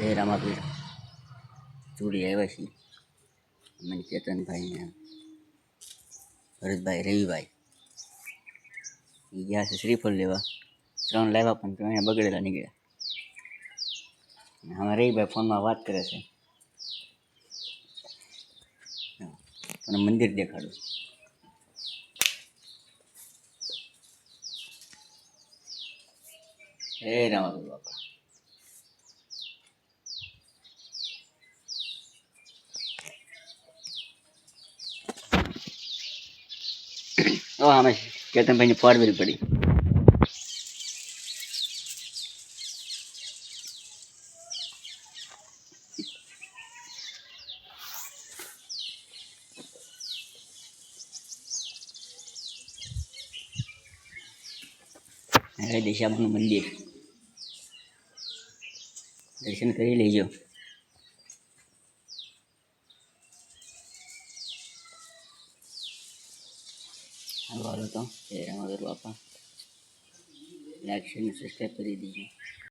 જય રામાપીર ચૂડી આવ્યા છીએ મને ચેતનભાઈ ને ભરતભાઈ રવિભાઈ એ ગયા છે શ્રીફળ લેવા 3 લાવ્યા પણ 3 બગડેલા નીકળ્યા. આમાં રવિભાઈ ફોનમાં વાત કરે છે. અને મંદિર દેખાડું. હે રામાપીર બાપા અમે ચેતનભાઈની ફોરવેલ પડી. હવે દિશામાનું મંદિર દર્શન કરી લેજો. હાલો તો જય રામાપીર બાપા લાઈક શેર સબસ્ક્રાઈબ કરી દીજો.